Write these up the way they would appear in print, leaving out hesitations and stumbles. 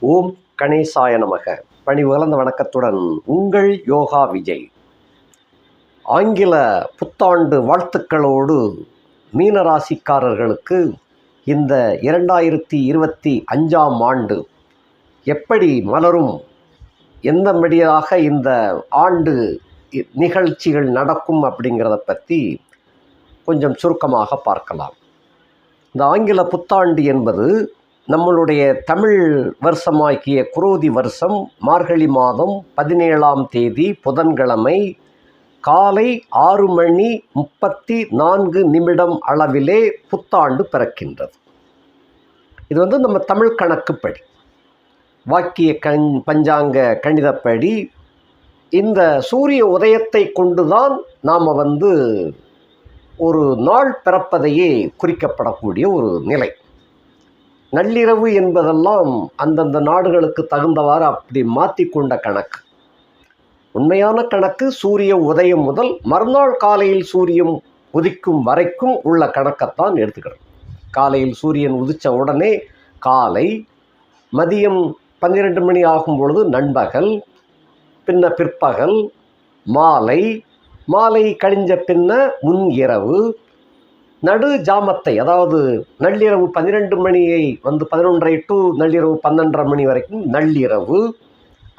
ஓம் கணேசாய நமக. பணிவு கலந்த வணக்கத்துடன் உங்கள் யோகா விஜய். ஆங்கில புத்தாண்டு வாழ்த்துக்களோடு மீனராசிக்காரர்களுக்கு இந்த 2025ஆம் ஆண்டு எப்படி மலரும், எந்தபடியாக இந்த ஆண்டு நிகழ்ச்சிகள் நடக்கும் அப்படிங்கிறத பற்றி கொஞ்சம் சுருக்கமாக பார்க்கலாம். இந்த ஆங்கில புத்தாண்டு என்பது நம்மளுடைய தமிழ் வருஷமாகிய குரோதி வருஷம் மார்கழி மாதம் 17ஆம் தேதி புதன்கிழமை காலை 6:34 அளவிலே புத்தாண்டு பிறக்கின்றது. இது நம்ம தமிழ் கணக்குப்படி, வாக்கிய பஞ்சாங்க கணிதப்படி இந்த சூரிய உதயத்தை கொண்டுதான் நாம் ஒரு நாள் பிறப்பதையே குறிக்கப்படக்கூடிய ஒரு நிலை. நள்ளிரவு என்பதெல்லாம் அந்தந்த நாடுகளுக்கு தகுந்தவாறு அப்படி மாற்றிக்கொண்ட கணக்கு. உண்மையான கணக்கு சூரிய உதயம் முதல் மறுநாள் காலையில் சூரியன் உதிக்கும் வரைக்கும் உள்ள கணக்கைத்தான் எடுத்துக்கிறோம். காலையில் சூரியன் உதித்த உடனே காலை, மதியம் 12 மணி ஆகும் பொழுது நண்பகல், பின்ன பிற்பகல், மாலை, மாலை கழிஞ்ச பின்ன முன் இரவு, நடு ஜாமத்தை அதாவது நள்ளிரவு 12 மணியை 11:30 டு நள்ளிரவு 12:30 மணி வரைக்கும் நள்ளிரவு.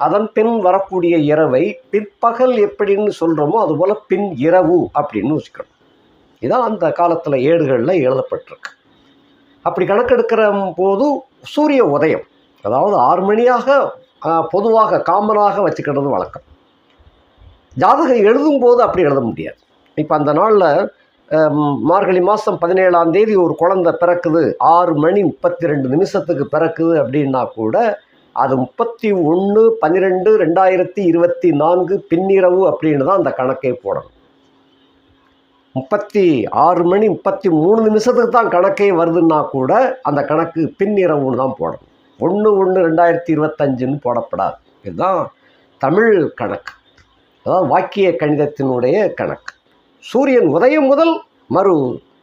அதன் பின் வரக்கூடிய இரவை பிற்பகல் எப்படின்னு சொல்கிறோமோ அதுபோல் பின் இரவு அப்படின்னு வச்சுக்கணும். இதான் அந்த காலத்தில் ஏடுகளில் எழுதப்பட்டிருக்கு. அப்படி கணக்கெடுக்கிற போது சூரிய உதயம் அதாவது 6 மணியாக பொதுவாக காமனாக வச்சுக்கிறது வழக்கம். ஜாதகம் எழுதும்போது அப்படி எழுத முடியாது. இப்போ அந்த நாளில் மார்கழி மாதம் 17ஆம் தேதி ஒரு குழந்தை பிறக்குது, 6:32 பிறக்குது அப்படின்னா கூட அது 31/12/2024 பின்னிரவு அப்படின்னு தான் அந்த கணக்கே போடணும். 36:33 தான் கணக்கே வருதுன்னா கூட அந்த கணக்கு பின்னிரவுன்னு தான் போடணும். 1/1/2025 போடப்படாது. இதுதான் தமிழ் கணக்கு, அதாவது வாக்கிய கணிதத்தினுடைய கணக்கு. சூரியன் உதயம் முதல்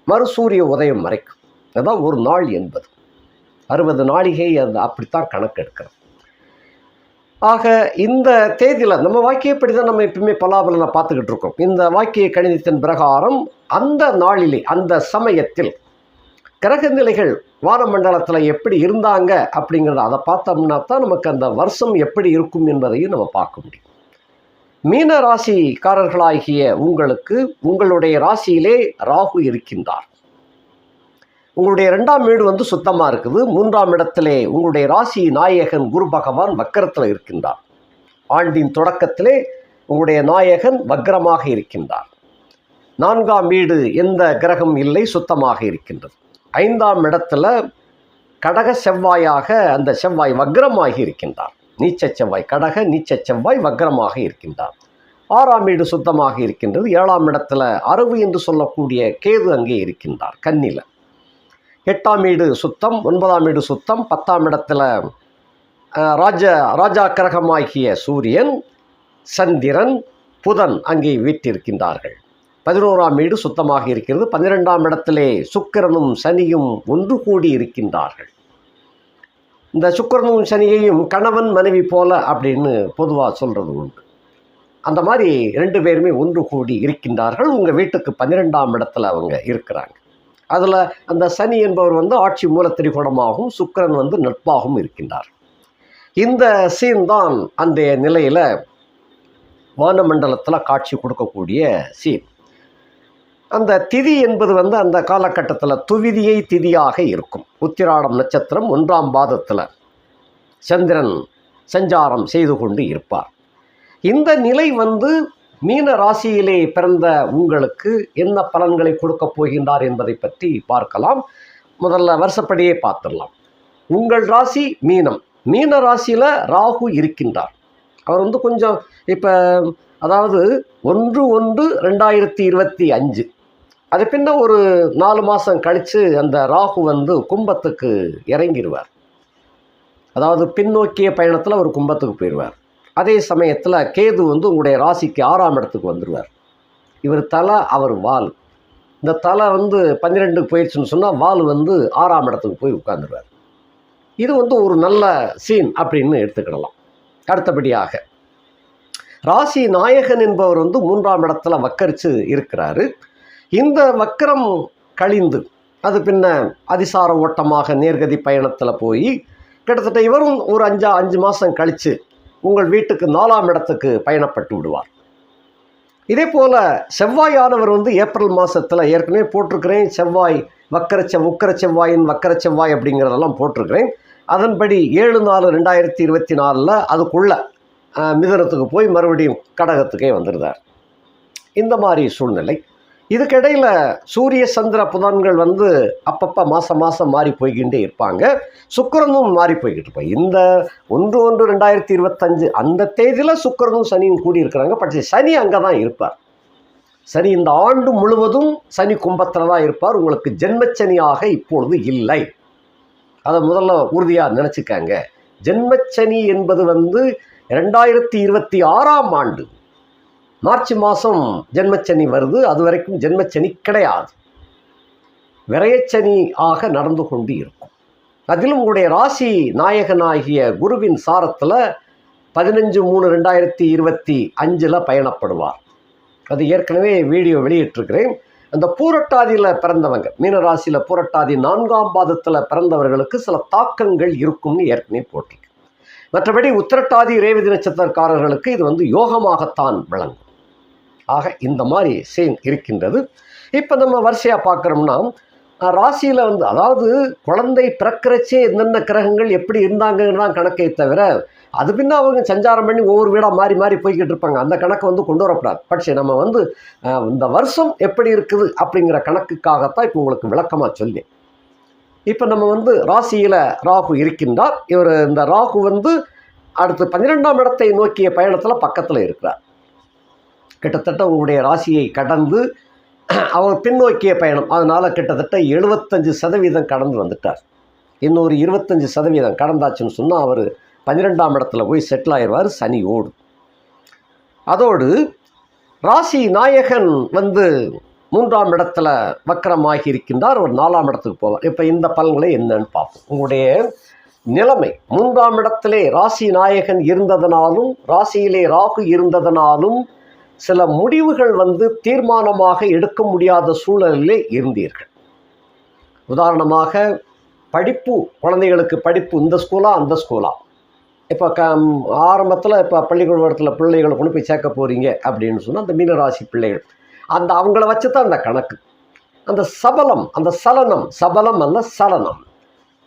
மறு சூரிய உதயம் வரைக்கும் அதுதான் ஒரு நாள் என்பது. 60 நாழிகை அது அப்படித்தான் கணக்கு எடுக்கிறது. ஆக இந்த தேதியில் நம்ம வாக்கியப்படி தான் நம்ம எப்பவுமே பலாபலனை பார்த்துக்கிட்டு இருக்கோம். இந்த வாக்கிய கணிதத்தின் பிரகாரம் அந்த நாளிலே அந்த சமயத்தில் கிரக நிலைகள் வானமண்டலத்தில் எப்படி இருந்தாங்க அப்படிங்கிறத அதை பார்த்தோம்னா தான் நமக்கு அந்த வருஷம் எப்படி இருக்கும் என்பதையும் நம்ம பார்க்க முடியும். மீன ராசிக்காரர்களாகிய உங்களுக்கு உங்களுடைய ராசியிலே ராகு இருக்கின்றார். உங்களுடைய 2ஆம் வீடு சுத்தமாக இருக்குது. 3ஆம் இடத்திலே உங்களுடைய ராசி நாயகன் குரு பகவான் வக்கரத்தில் இருக்கின்றார். ஆண்டின் தொடக்கத்திலே உங்களுடைய நாயகன் வக்ரமாக இருக்கின்றார். 4ஆம் வீடு எந்த கிரகம் இல்லை, சுத்தமாக இருக்கின்றது. 5ஆம் இடத்துல கடக செவ்வாயாக அந்த செவ்வாய் வக்ரமாகி இருக்கின்றார். நீச்ச செவ்வாய், கடக நீச்ச செவ்வாய் வக்ரமாக இருக்கின்றார். 6ஆம் வீடு சுத்தமாக இருக்கின்றது. 7ஆம் இடத்துல அரவு என்று சொல்லக்கூடிய கேது அங்கே இருக்கின்றார் கன்னியில். 8ஆம் வீடு சுத்தம், 9ஆம் வீடு சுத்தம். 10ஆம் இடத்துல ராஜா கிரகமாகிய சூரியன், சந்திரன், புதன் அங்கே வீற்றிருக்கின்றார்கள். 11ஆம் வீடு சுத்தமாக இருக்கிறது. 12ஆம் இடத்திலே சுக்கிரனும் சனியும் ஒன்று கூடி இருக்கின்றார்கள். இந்த சுக்கிரனும் சனியையும் கணவன் மனைவி போல அப்படின்னு பொதுவாக சொல்கிறது உண்டு. அந்த மாதிரி 2 பேருமே ஒன்று கூடி இருக்கின்றார்கள். உங்கள் வீட்டுக்கு 12ஆம் இடத்துல அவங்க இருக்கிறாங்க. அதில் அந்த சனி என்பவர் ஆட்சி மூலத்திரிகோணமாகவும் சுக்கிரன் நட்பாகவும் இருக்கின்றார். இந்த சீன் தான் அந்த நிலையில் வானமண்டலத்தில் காட்சி கொடுக்கக்கூடிய சீன். அந்த திதி என்பது அந்த காலகட்டத்தில் துவிதியை திதியாக இருக்கும். உத்திராடம் நட்சத்திரம் 1ஆம் பாதத்தில் சந்திரன் சஞ்சாரம் செய்து கொண்டு இருப்பார். இந்த நிலை மீன ராசியிலே பிறந்த உங்களுக்கு என்ன பலன்களை கொடுக்கப் போகின்றார் என்பதை பற்றி பார்க்கலாம். முதல்ல வருஷப்படியே பார்த்துடலாம். உங்கள் ராசி மீனம். மீன ராசியில் ராகு இருக்கின்றார். அவர் கொஞ்சம் இப்போ அதாவது 1/1/2025 அது பின்ன ஒரு 4 மாதம் கழித்து அந்த ராகு கும்பத்துக்கு இறங்கிடுவார். அதாவது பின்னோக்கிய பயணத்தில் அவர் கும்பத்துக்கு போயிடுவார். அதே சமயத்தில் கேது உங்களுடைய ராசிக்கு 6ஆம் இடத்துக்கு வந்துடுவார். இவர் தலை, அவர் வால். இந்த தலை 12க்கு போயிடுச்சுன்னு சொன்னால் வால் 6ஆம் இடத்துக்கு போய் உட்கார்ந்துருவார். இது வந்து ஒரு நல்ல சீன் அப்படின்னு எடுத்துக்கிடலாம். அடுத்தபடியாக ராசி நாயகன் என்பவர் வந்து 3ஆம் இடத்துல வக்கரித்து இருக்கிறாரு. இந்த வக்கரம் கழிந்து அது பின்ன அதிசார ஓட்டமாக நேர்கதி பயணத்தில் போய் கிட்டத்தட்ட இவரும் ஒரு 5 மாதம் கழித்து உங்கள் வீட்டுக்கு 4ஆம் இடத்துக்கு பயணப்பட்டு விடுவார். இதே போல் செவ்வாயானவர் வந்து ஏப்ரல் மாதத்தில் ஏற்கனவே போட்டிருக்கிறேன், செவ்வாய் உக்கர செவ்வாயின் வக்கர செவ்வாய் அப்படிங்கிறதெல்லாம் போட்டிருக்கிறேன். அதன்படி 7/4/2024 அதுக்குள்ள மிதுனத்துக்கு போய் மறுபடியும் கடகத்துக்கே வந்துடுறார். இந்த மாதிரி சூழ்நிலை. இதுக்கிடையில் சூரிய சந்திர புதன்கள் வந்து அப்பப்போ மாதம் மாறி போய்கிட்டே இருப்பாங்க. சுக்கிரனும் மாறி போய்கிட்டு இருப்பாங்க. இந்த 1/1/2025 அந்த தேதியில் சுக்கிரனும் சனியும் கூடியிருக்கிறாங்க. பட் சனி அங்கே தான் இருப்பார். சனி இந்த ஆண்டு முழுவதும் சனி கும்பத்தில் தான் இருப்பார். உங்களுக்கு ஜென்மச்சனியாக இப்பொழுது இல்லை. அதை முதல்ல உறுதியாக நினச்சிக்காங்க. ஜென்மச்சனி என்பது வந்து 2026ஆம் ஆண்டு மார்ச் மாதம் ஜென்மச்சனி வருது. அது வரைக்கும் ஜென்மச்சனி கிடையாது, விரயச்சனி ஆக நடந்து கொண்டு இருக்கும். அதிலும் உங்களுடைய ராசி நாயகனாகிய குருவின் சாரத்தில் 15/3/2025 பயணப்படுவார். அது ஏற்கனவே வீடியோ வெளியிட்டிருக்கிறேன். அந்த பூரட்டாதியில் பிறந்தவங்க, மீனராசியில் பூரட்டாதி 4ஆம் பாதத்தில் பிறந்தவர்களுக்கு சில தாக்கங்கள் இருக்கும்னு ஏற்கனவே போட்டிருக்கு. மற்றபடி உத்திரட்டாதி ரேவதி நட்சத்திரக்காரர்களுக்கு இது வந்து யோகமாகத்தான் விளங்கும். ஆக இந்த மாதிரி சீன் இருக்கின்றது. இப்போ நம்ம வரிசையாக பார்க்குறோம்னா ராசியில் வந்து அதாவது குழந்தை பிறக்கிறச்சே என்னென்ன கிரகங்கள் எப்படி இருந்தாங்கன்னு தான் கணக்கை தவிர அது பின்ன அவங்க சஞ்சாரம் பண்ணி ஒவ்வொரு வீடாக மாறி மாறி போய்கிட்டு இருப்பாங்க. அந்த கணக்கை வந்து கொண்டு வரக்கூடாது. பட்சே நம்ம வந்து இந்த வருஷம் எப்படி இருக்குது அப்படிங்கிற கணக்குக்காகத்தான் இப்போ உங்களுக்கு விளக்கமாக சொல்லி. இப்போ நம்ம வந்து ராசியில் ராகு இருக்கின்றார். இவர் இந்த ராகு வந்து அடுத்து 12ஆம் இடத்தை நோக்கிய பயணத்தில் பக்கத்தில் இருக்கிறார். கிட்டத்தட்ட உங்களுடைய ராசியை கடந்து அவர் பின்னோக்கிய பயணம். அதனால் கிட்டத்தட்ட 75% கடந்து வந்துட்டார். இன்னொரு 25% கடந்தாச்சுன்னு சொன்னால் அவர் 12ஆம் இடத்துல போய் செட்டில் ஆயிடுவார் சனியோடு. அதோடு ராசி நாயகன் வந்து 3ஆம் இடத்துல வக்கரமாகி இருக்கின்றார். ஒரு 4ஆம் இடத்துக்கு போவார். இப்போ இந்த பலன்களை என்னன்னு பார்ப்போம். உங்களுடைய நிலைமை 3ஆம் இடத்திலே ராசி நாயகன் இருந்ததனாலும் ராசியிலே ராகு இருந்ததனாலும் சில முடிவுகள் வந்து தீர்மானமாக எடுக்க முடியாத சூழலிலே இருந்தீர்கள். உதாரணமாக படிப்பு, குழந்தைகளுக்கு படிப்பு இந்த ஸ்கூலா அந்த ஸ்கூலா. இப்போ ஆரம்பத்தில் இப்போ பள்ளிக்கூடத்தில் பிள்ளைகளை கொண்டு போய் சேர்க்க போகிறீங்க அப்படின்னு சொன்னால் அந்த மீனராசி பிள்ளைகள் அந்த அவங்கள வச்சு தான் அந்த கணக்கு. அந்த சபலம், அந்த சலனம், சபலம் அல்ல சலனம்,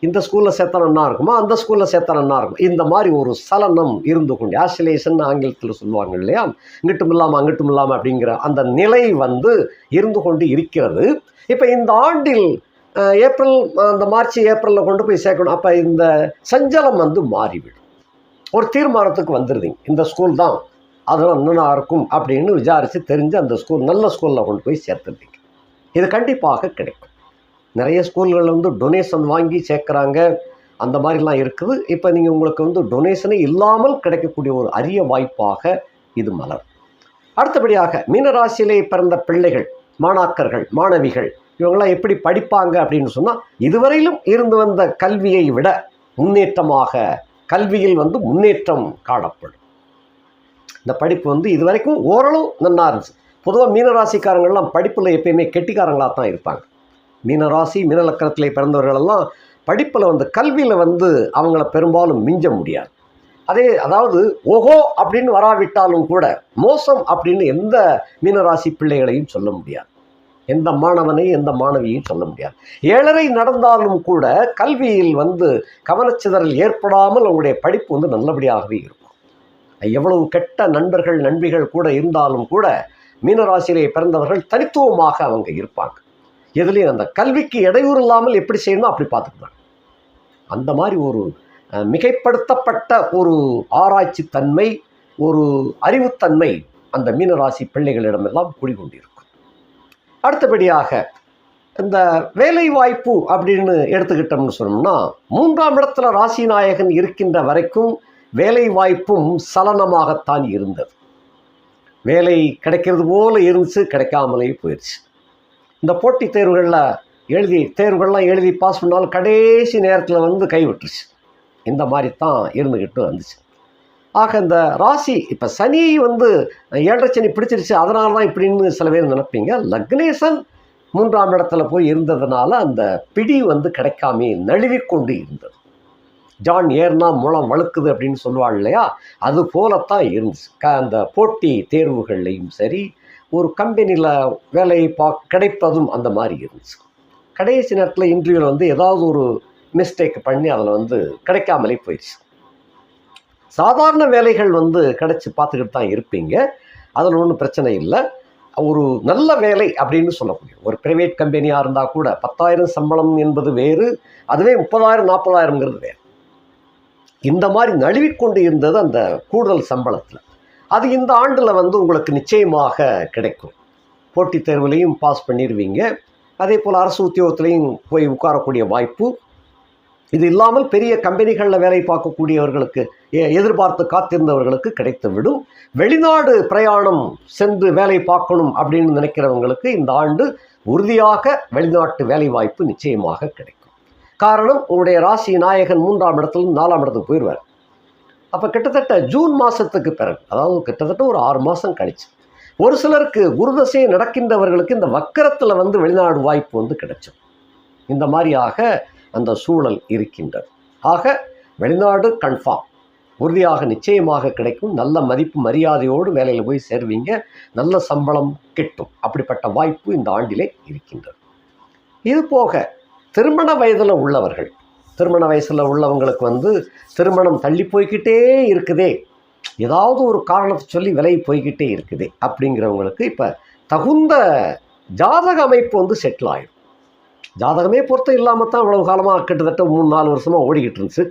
இந்த ஸ்கூலில் சேர்த்தனா இருக்குமா அந்த ஸ்கூலில் சேர்த்தனா இருக்கும். இந்த மாதிரி ஒரு சலனம் இருந்து கொண்டு ஆசிலேஷன் ஆங்கிலத்தில் சொல்லுவாங்க இல்லையா, இங்கிட்டும் இல்லாமல் அப்படிங்கிற அந்த நிலை வந்து இருந்து கொண்டு இருக்கிறது. இப்போ இந்த ஆண்டில் ஏப்ரல், அந்த மார்ச் ஏப்ரலில் கொண்டு போய் சேர்க்கணும். அப்போ இந்த சஞ்சலம் வந்து மாறிவிடும். ஒரு தீர்மானத்துக்கு வந்துடுதீங்க, இந்த ஸ்கூல் தான் அதெல்லாம் என்னென்ன இருக்கும் அப்படின்னு விசாரித்து தெரிஞ்சு அந்த ஸ்கூல் நல்ல ஸ்கூலில் கொண்டு போய் சேர்த்துருந்தீங்க. இது கண்டிப்பாக கிடைக்கும். நிறைய ஸ்கூல்களில் வந்து டொனேஷன் வாங்கி சேர்க்குறாங்க, அந்த மாதிரிலாம் இருக்குது. இப்போ நீங்கள் உங்களுக்கு வந்து டொனேஷனே இல்லாமல் கிடைக்கக்கூடிய ஒரு அரிய வாய்ப்பாக இது மலர். அடுத்தபடியாக மீனராசியிலே பிறந்த பிள்ளைகள், மாணாக்கர்கள், மாணவிகள் இவங்களாம் எப்படி படிப்பாங்க அப்படின்னு சொன்னால் இதுவரையிலும் இருந்து வந்த கல்வியை விட முன்னேற்றமாக கல்வியில் வந்து முன்னேற்றம் காணப்படும். இந்த படிப்பு வந்து இது வரைக்கும் ஓரளவு நல்லா இருந்துச்சு. பொதுவாக மீனராசிக்காரங்கள்லாம் படிப்பில் எப்பயுமே கெட்டிக்காரங்களாக தான் இருப்பாங்க. மீனராசி மீனலக்கணத்திலே பிறந்தவர்களெல்லாம் படிப்பில் வந்து கல்வியில் வந்து அவங்கள பெரும்பாலும் மிஞ்ச முடியாது. அதாவது ஓஹோ அப்படின்னு வராவிட்டாலும் கூட மோசம் அப்படின்னு எந்த மீனராசி பிள்ளைகளையும் சொல்ல முடியாது, எந்த மாணவனையும் எந்த மாணவியையும் சொல்ல முடியாது. 7.5 நடந்தாலும் கூட கல்வியில் வந்து கவனச்சிதறல் ஏற்படாமல் அவங்களுடைய படிப்பு வந்து நல்லபடியாகவே இருக்கும். எவ்வளவு கெட்ட நண்பர்கள் நண்பிகள் கூட இருந்தாலும் கூட மீனராசியிலே பிறந்தவர்கள் தனித்துவமாக அவங்க இருப்பாங்க. எதுலேயும் அந்த கல்விக்கு இடையூறு இல்லாமல் எப்படி செய்யணும் அப்படி பார்த்துக்குவாங்க. அந்த மாதிரி ஒரு மிகைப்படுத்தப்பட்ட ஒரு ஆராய்ச்சி தன்மை, ஒரு அறிவுத்தன்மை அந்த மீனராசி பிள்ளைகளிடமெல்லாம் குடிகொண்டிருக்கும். அடுத்தபடியாக இந்த வேலை வாய்ப்பு அப்படின்னு எடுத்துக்கிட்டோம்னு சொன்னோம்னா 3ஆம் இடத்துல ராசி நாயகன் இருக்கின்ற வரைக்கும் வேலை வாய்ப்பும் சலனமாகத்தான் இருந்தது. வேலை கிடைக்கிறது போல இருந்துச்சு, கிடைக்காமலே போயிடுச்சு. இந்த போட்டித் தேர்வுகள்லாம் எழுதி பாஸ் பண்ணாலும் கடைசி நேரத்தில் வந்து கைவிட்டுருச்சு. இந்த மாதிரி தான் இருந்துக்கிட்டு வந்துச்சு. ஆக இந்த ராசி இப்போ சனி வந்து 7.5 சனி பிடிச்சிருச்சு அதனால தான் இப்படின்னு சில பேர் நினைப்பீங்க. லக்னேசன் 3ஆம் இடத்துல போய் இருந்ததுனால அந்த பிடி வந்து கிடைக்காமே நழுவிக்கொண்டு இருந்தது. ஜான் ஏர்னா முளம் வழுக்குது அப்படின்னு சொல்லுவாள் இல்லையா, அது போலத்தான் இருந்துச்சு. அந்த போட்டி தேர்வுகள்லையும் சரி, ஒரு கம்பெனியில் வேலை கிடைப்பதும் அந்த மாதிரி இருந்துச்சு. கடைசி நேரத்தில் இன்டர்வியூவில் வந்து ஏதாவது ஒரு மிஸ்டேக் பண்ணி அதில் வந்து கிடைக்காமலே போயிடுச்சு. சாதாரண வேலைகள் வந்து கிடைச்சி பார்த்துக்கிட்டு தான் இருப்பீங்க, அதில் ஒன்றும் பிரச்சனை இல்லை. ஒரு நல்ல வேலை அப்படின்னு சொல்லக்கூடிய ஒரு ப்ரைவேட் கம்பெனியாக இருந்தால் கூட 10,000 சம்பளம் என்பது வேறு, அதுவே 30,000 40,000ங்கிறது வேறு. இந்த மாதிரி நழுவிக்கொண்டு இருந்தது அந்த கூடுதல் சம்பளத்தில். அது இந்த ஆண்டில் வந்து உங்களுக்கு நிச்சயமாக கிடைக்கும். போட்டித் தேர்வுலையும் பாஸ் பண்ணிடுவீங்க. அதே போல் அரசு உத்தியோகத்திலையும் போய் உட்காரக்கூடிய வாய்ப்பு. இது இல்லாமல் பெரிய கம்பெனிகளில் வேலை பார்க்கக்கூடியவர்களுக்கு, எதிர்பார்த்து காத்திருந்தவர்களுக்கு கிடைத்து விடும். வெளிநாடு பிரயாணம் சென்று வேலை பார்க்கணும் அப்படின்னு நினைக்கிறவங்களுக்கு இந்த ஆண்டு உறுதியாக வெளிநாட்டு வேலை வாய்ப்பு நிச்சயமாக கிடைக்கும். காரணம், உங்களுடைய ராசி நாயகன் 3ஆம் இடத்துல 4ஆம் இடத்துக்கு போயிடுவார். அப்போ கிட்டத்தட்ட ஜூன் மாதத்துக்கு பிறகு, அதாவது கிட்டத்தட்ட ஒரு 6 மாதம் கழிச்சு, ஒரு சிலருக்கு குருதசை நடக்கின்றவர்களுக்கு இந்த வக்கரத்தில் வந்து வெளிநாடு வாய்ப்பு வந்து கிடைக்கும். இந்த மாதிரியாக அந்த சூழல் இருக்கின்றது. ஆக வெளிநாடு கன்ஃபார்ம், உறுதியாக நிச்சயமாக கிடைக்கும். நல்ல மதிப்பு மரியாதையோடு வேலையில் போய் சேருவீங்க, நல்ல சம்பளம் கிட்டும். அப்படிப்பட்ட வாய்ப்பு இந்த ஆண்டிலே இருக்கின்றது. இது போக திருமண வயதில் உள்ளவர்கள், திருமண வயசில் உள்ளவங்களுக்கு வந்து திருமணம் தள்ளி போய்கிட்டே இருக்குதே, ஏதாவது ஒரு காரணத்தை சொல்லி விலகி போய்கிட்டே இருக்குதே அப்படிங்கிறவங்களுக்கு இப்போ தகுந்த ஜாதக அமைப்பு வந்து செட்டில் ஆகிடும். ஜாதகமே பொறுத்த இல்லாமல் தான் இவ்வளவு காலமாக கிட்டத்தட்ட 3-4 வருஷமாக ஓடிக்கிட்டு இருந்துச்சு.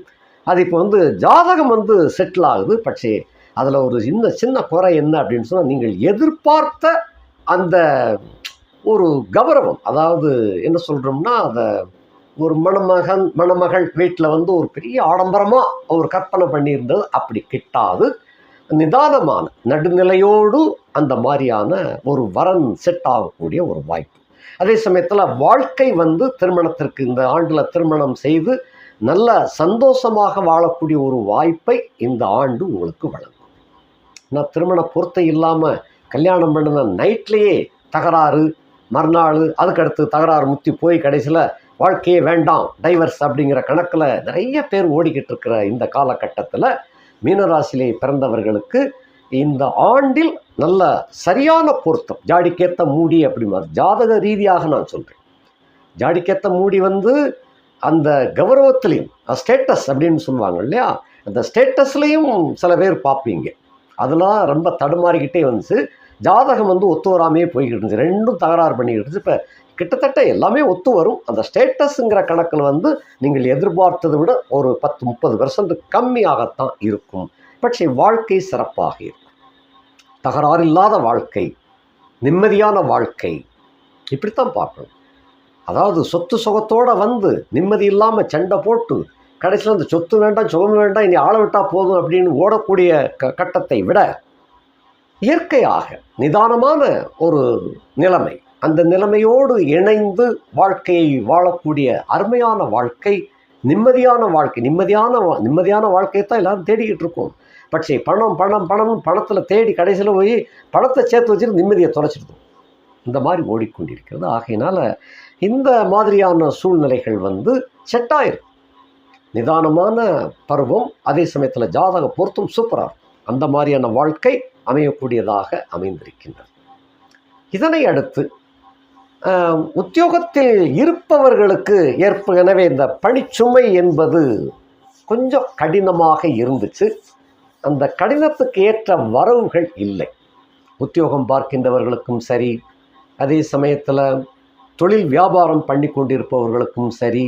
அது இப்போ வந்து ஜாதகம் வந்து செட்டில் ஆகுது. பட்சே அதில் ஒரு சின்ன குறை என்ன அப்படின்னு சொன்னால், நீங்கள் எதிர்பார்த்த அந்த ஒரு கௌரவம், அதாவது என்ன சொல்கிறோம்னா, அதை ஒரு மணமகள் வீட்டில் வந்து ஒரு பெரிய ஆடம்பரமாக ஒரு கற்பனை பண்ணியிருந்தது அப்படி கிட்டாது. நிதானமான நடுநிலையோடு அந்த மாதிரியான ஒரு வரன் செட் ஆகக்கூடிய ஒரு வாய்ப்பு. அதே சமயத்தில் வாழ்க்கை வந்து திருமணத்திற்கு இந்த ஆண்டில் திருமணம் செய்து நல்ல சந்தோஷமாக வாழக்கூடிய ஒரு வாய்ப்பை இந்த ஆண்டு உங்களுக்கு வழங்கும். நான் திருமண பொருத்தம் இல்லாமல் கல்யாணம் பண்ணின நைட்லேயே தகராறு, மறுநாள் அதுக்கடுத்து தகராறு முத்தி போய் கடைசியில் வாழ்க்கையே வேண்டாம் டைவர்ஸ் அப்படிங்கிற கணக்கில் நிறைய பேர் ஓடிக்கிட்டு இருக்கிற இந்த காலகட்டத்தில் மீனராசியிலே பிறந்தவர்களுக்கு இந்த ஆண்டில் நல்ல சரியான பொருத்தம், ஜாடிக்கேற்ற மூடி அப்படிமா ஜாதக ரீதியாக நான் சொல்கிறேன். ஜாடிக்கேற்ற மூடி வந்து அந்த கௌரவத்திலையும் ஸ்டேட்டஸ் அப்படின்னு சொல்லுவாங்க இல்லையா, அந்த ஸ்டேட்டஸ்லேயும் சில பேர் பார்ப்பீங்க. அதெல்லாம் ரொம்ப தடுமாறிக்கிட்டே வந்துச்சு. ஜாதகம் வந்து ஒத்து வராமையே போய்கிட்டு இருந்துச்சு, ரெண்டும் தகராறு பண்ணிக்கிட்டு இருந்துச்சு. இப்போ கிட்டத்தட்ட எல்லாமே ஒத்து வரும். அந்த ஸ்டேட்டஸுங்கிற கணக்கில் வந்து நீங்கள் எதிர்பார்த்ததை விட ஒரு 10-30% கம்மியாகத்தான் இருக்கும். பட்சே வாழ்க்கை சிறப்பாக இருக்கும். தகராறு இல்லாத வாழ்க்கை, நிம்மதியான வாழ்க்கை, இப்படித்தான் பார்க்கணும். அதாவது சொத்து சுகத்தோடு வந்து நிம்மதி இல்லாமல் சண்டை போட்டு கடைசியில் அந்த சொத்து வேண்டாம் சுகம் வேண்டாம் இனி ஆள விட்டால் போதும் அப்படின்னு ஓடக்கூடிய கட்டத்தை விட இயற்கையாக நிதானமான ஒரு நிலைமை, அந்த நிலைமையோடு இணைந்து வாழ்க்கையை வாழக்கூடிய அருமையான வாழ்க்கை, நிம்மதியான வாழ்க்கை. நிம்மதியான வாழ்க்கையை தான் எல்லாரும் தேடிக்கிட்டு இருக்கோம். பட்சே பணத்தில் தேடி கடைசியில் போய் பணத்தை சேர்த்து வச்சுட்டு நிம்மதியை தொலைச்சிருந்தோம். இந்த மாதிரி ஓடிக்கொண்டிருக்கிறது. ஆகையினால் இந்த மாதிரியான சூழ்நிலைகள் வந்து செட் ஆயிரும். நிதானமான பருவம், அதே சமயத்தில் ஜாதக பொருத்தம் சூப்பராக அந்த மாதிரியான வாழ்க்கை அமையக்கூடியதாக அமைந்திருக்கின்றது. இதனை அடுத்து உத்தியோகத்தில் இருப்பவர்களுக்கு ஏற்கனவே இந்த பணிச்சுமை என்பது கொஞ்சம் கடினமாக இருந்துச்சு. அந்த கடினத்துக்கு ஏற்ற வரவுகள் இல்லை. உத்தியோகம் பார்க்கின்றவர்களுக்கும் சரி, அதே சமயத்தில் தொழில் வியாபாரம் பண்ணி கொண்டிருப்பவர்களுக்கும் சரி,